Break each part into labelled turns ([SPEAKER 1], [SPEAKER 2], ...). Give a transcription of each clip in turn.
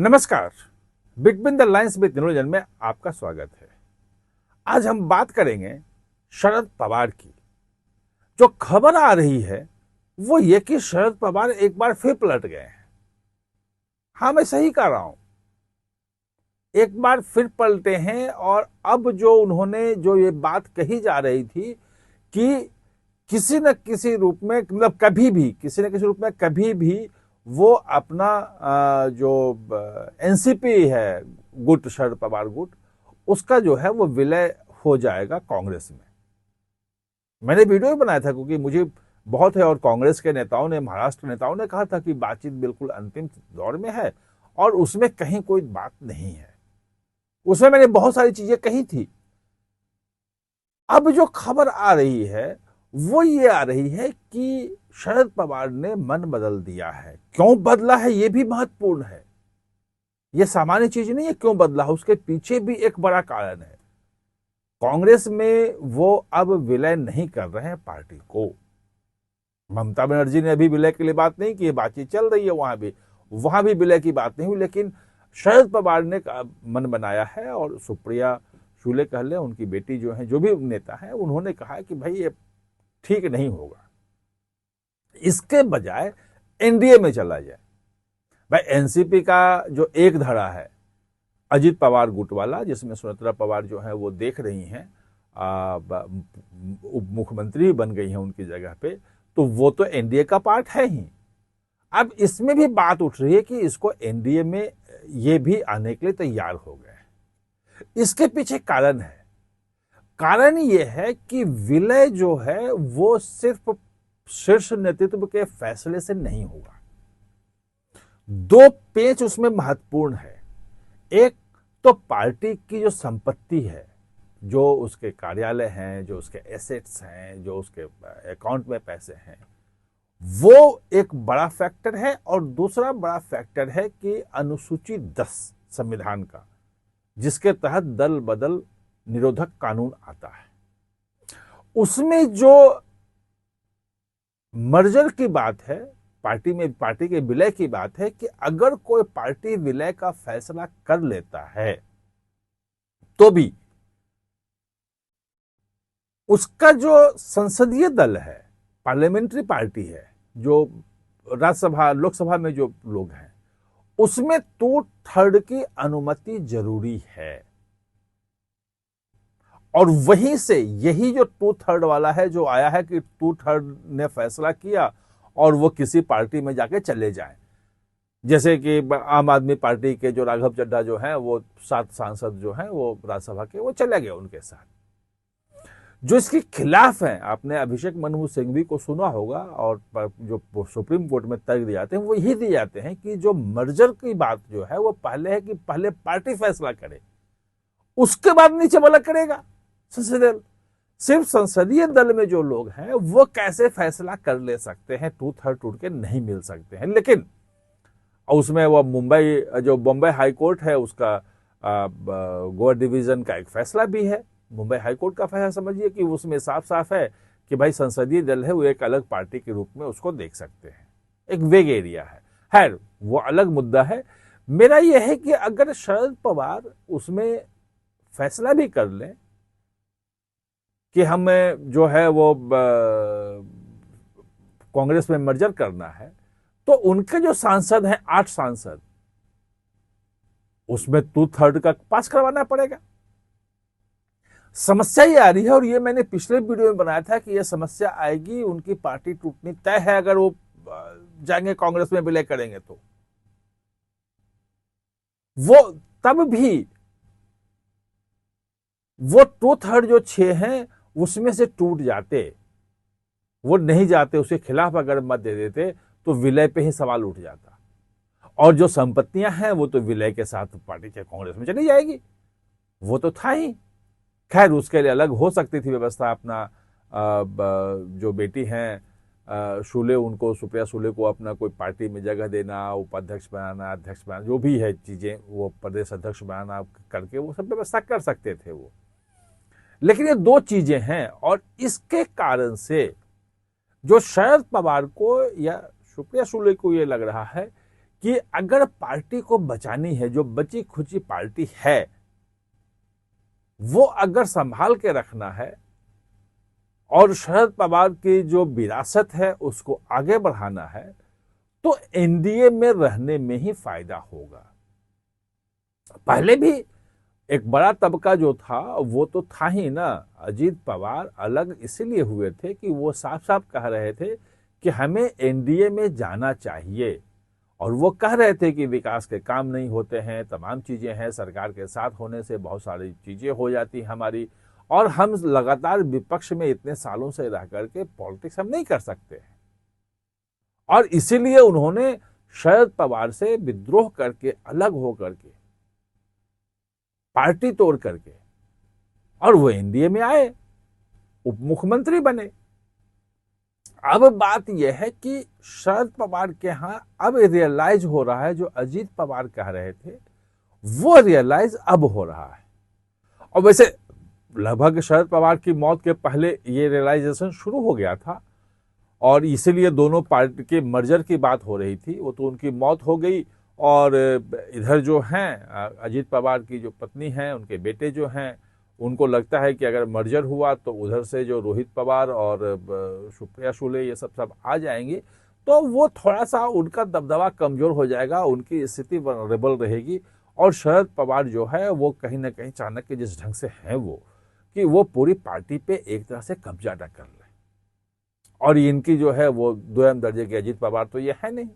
[SPEAKER 1] नमस्कार। Between the lines with निरोजन में आपका स्वागत है। आज हम बात करेंगे शरद पवार की। जो खबर आ रही है वो ये कि शरद पवार एक बार फिर पलट गए हैं। हाँ, मैं सही कह रहा हूं, एक बार फिर पलटे हैं। और अब जो उन्होंने जो ये बात कही जा रही थी कि किसी न किसी रूप में, मतलब कभी भी किसी न किसी रूप में कभी भी वो अपना जो एनसीपी है गुट, शरद पवार गुट, उसका जो है वो विलय हो जाएगा कांग्रेस में। मैंने वीडियो भी बनाया था क्योंकि मुझे बहुत है, और कांग्रेस के नेताओं ने, महाराष्ट्र नेताओं ने कहा था कि बातचीत बिल्कुल अंतिम दौर में है और उसमें कहीं कोई बात नहीं है। उसमें मैंने बहुत सारी चीजें कही थी। अब जो खबर आ रही है वो ये आ रही है कि शरद पवार ने मन बदल दिया है। क्यों बदला है ये भी महत्वपूर्ण है। ये सामान्य चीज नहीं है क्यों बदला है, उसके पीछे भी एक बड़ा कारण है। कांग्रेस में वो अब विलय नहीं कर रहे हैं पार्टी को। ममता बनर्जी ने अभी विलय के लिए बात नहीं की, बातचीत चल रही है, वहां भी विलय की बात नहीं हुई। लेकिन शरद पवार ने मन बनाया है और सुप्रिया शुले कह ले, उनकी बेटी जो है, जो भी नेता है, उन्होंने कहा कि भाई ये ठीक नहीं होगा, इसके बजाय एनडीए में चला जाए। भाई एनसीपी का जो एक धड़ा है अजित पवार गुट वाला, जिसमें सुनेत्रा पवार जो है वो देख रही हैं, उप मुख्यमंत्री बन गई हैं उनकी जगह पे, तो वो तो एनडीए का पार्ट है ही। अब इसमें भी बात उठ रही है कि इसको एनडीए में ये भी आने के लिए तैयार हो गए। इसके पीछे कारण है। कारण ये है कि विलय जो है वो सिर्फ शीर्ष नेतृत्व के फैसले से नहीं होगा। दो पेच उसमें महत्वपूर्ण है। एक तो पार्टी की जो संपत्ति है, जो उसके कार्यालय हैं, जो उसके एसेट्स हैं, जो उसके अकाउंट में पैसे हैं, वो एक बड़ा फैक्टर है। और दूसरा बड़ा फैक्टर है कि अनुसूची 10 संविधान का, जिसके तहत दल बदल निरोधक कानून आता है, उसमें जो मर्जर की बात है, पार्टी के विलय की बात है, कि अगर कोई पार्टी विलय का फैसला कर लेता है तो भी उसका जो संसदीय दल है, पार्लियामेंट्री पार्टी है, जो राज्यसभा लोकसभा में जो लोग हैं, उसमें 2/3 की अनुमति जरूरी है। और वहीं से यही जो 2/3 वाला है जो आया है कि 2/3 ने फैसला किया और वो किसी पार्टी में जाके चले जाएं। जैसे कि आम आदमी पार्टी के जो राघव चड्ढा जो हैं, वो 7 सांसद जो हैं वो राज्यसभा के, वो चले गए उनके साथ। जो इसके खिलाफ हैं, आपने अभिषेक मनु सिंघवी को सुना होगा, और जो सुप्रीम कोर्ट में तर्क दिए जाते हैं वो यही दिए जाते हैं कि जो मर्जर की बात जो है वो पहले है कि पहले पार्टी फैसला करे, उसके बाद नीचे वाला करेगा संसदीय दल। सिर्फ संसदीय दल में जो लोग हैं वो कैसे फैसला कर ले सकते हैं, 2/3 टूट के नहीं मिल सकते हैं। लेकिन उसमें वो बॉम्बे हाई कोर्ट है, उसका गोवा डिवीजन का एक फैसला भी है। मुंबई हाई कोर्ट का फैसला समझिए कि उसमें साफ साफ है कि भाई संसदीय दल है वो एक अलग पार्टी के रूप में उसको देख सकते हैं, एक वेग एरिया है। खैर, वो अलग मुद्दा है। मेरा यह है कि अगर शरद पवार उसमें फैसला भी कर लें कि हमें जो है वो कांग्रेस में मर्जर करना है, तो उनके जो सांसद हैं 8 सांसद, उसमें 2/3 का पास करवाना पड़ेगा। समस्या ये आ रही है, और ये मैंने पिछले वीडियो में बनाया था कि ये समस्या आएगी, उनकी पार्टी टूटनी तय है अगर वो जाएंगे कांग्रेस में विलय करेंगे तो। वो तब भी वो 2/3 जो 6 हैं उसमें से टूट जाते, वो नहीं जाते, उसके खिलाफ अगर मत दे देते तो विलय पे ही सवाल उठ जाता। और जो संपत्तियां हैं वो तो विलय के साथ पार्टी के कांग्रेस में चली जाएगी, वो तो था ही। खैर, उसके लिए अलग हो सकती थी व्यवस्था। अपना जो बेटी हैं शुले, उनको, सुप्रिया शुले को अपना कोई पार्टी में जगह देना, उपाध्यक्ष बनाना, अध्यक्ष बनाना, जो भी है चीजें, वो प्रदेश अध्यक्ष बनाना करके वो सब व्यवस्था कर सकते थे वो। लेकिन ये 2 चीजें हैं, और इसके कारण से जो शरद पवार को या सुप्रिया शुले को ये लग रहा है कि अगर पार्टी को बचानी है, जो बची खुची पार्टी है वो अगर संभाल के रखना है और शरद पवार की जो विरासत है उसको आगे बढ़ाना है, तो एनडीए में रहने में ही फायदा होगा। पहले भी एक बड़ा तबका जो था वो तो था ही ना। अजीत पवार अलग इसलिए हुए थे कि वो साफ साफ कह रहे थे कि हमें एनडीए में जाना चाहिए, और वो कह रहे थे कि विकास के काम नहीं होते हैं, तमाम चीजें हैं, सरकार के साथ होने से बहुत सारी चीजें हो जाती हमारी, और हम लगातार विपक्ष में इतने सालों से रह करके पॉलिटिक्स हम नहीं कर सकते हैं। और इसीलिए उन्होंने शरद पवार से विद्रोह करके, अलग हो करके, पार्टी तोड़ करके, और वो एनडीए में आए, उप मुख्यमंत्री बने। अब बात यह है कि शरद पवार के यहां अब रियलाइज हो रहा है, जो अजीत पवार कह रहे थे वो रियलाइज अब हो रहा है। और वैसे लगभग शरद पवार की मौत के पहले ये रियलाइजेशन शुरू हो गया था, और इसीलिए दोनों पार्टी के मर्जर की बात हो रही थी। वो तो उनकी मौत हो गई, और इधर जो हैं अजीत पवार की जो पत्नी हैं, उनके बेटे जो हैं, उनको लगता है कि अगर मर्जर हुआ तो उधर से जो रोहित पवार और सुप्रिया सुले ये सब आ जाएंगे, तो वो थोड़ा सा उनका दबदबा कमजोर हो जाएगा, उनकी स्थिति वनरेबल रहेगी, और शरद पवार जो है वो कहीं ना कहीं चाणक्य जिस ढंग से हैं वो, कि वो पूरी पार्टी पे एक तरह से कब्जा न कर ले। और इनकी जो है वो दोयम दर्जे के अजीत पवार तो ये है नहीं,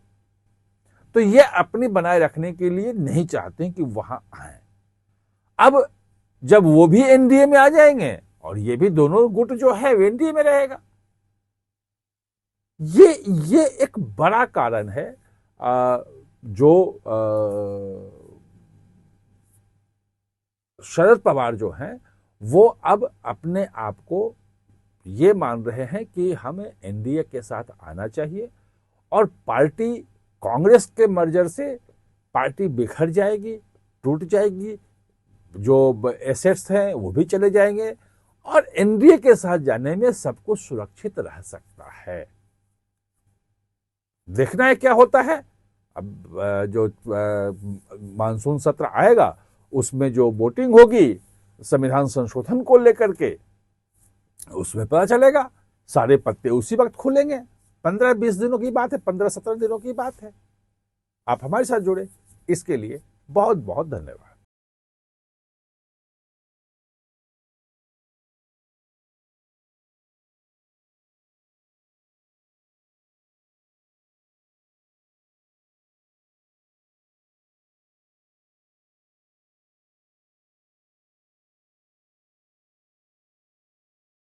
[SPEAKER 1] तो ये अपनी बनाए रखने के लिए नहीं चाहते कि वहां आए। अब जब वो भी एनडीए में आ जाएंगे और ये भी, दोनों गुट जो है एनडीए में रहेगा। ये एक बड़ा कारण है जो शरद पवार जो हैं वो अब अपने आप को ये मान रहे हैं कि हमें एनडीए के साथ आना चाहिए, और पार्टी कांग्रेस के मर्जर से पार्टी बिखर जाएगी, टूट जाएगी, जो एसेट्स हैं वो भी चले जाएंगे, और एनडीए के साथ जाने में सब कुछ सुरक्षित रह सकता है। देखना है क्या होता है। अब जो मानसून सत्र आएगा उसमें जो वोटिंग होगी संविधान संशोधन को लेकर के, उसमें पता चलेगा, सारे पत्ते उसी वक्त खुलेंगे। 15-20 दिनों की बात है, 15-17 दिनों की बात है। आप हमारे साथ जुड़े, इसके लिए बहुत बहुत धन्यवाद।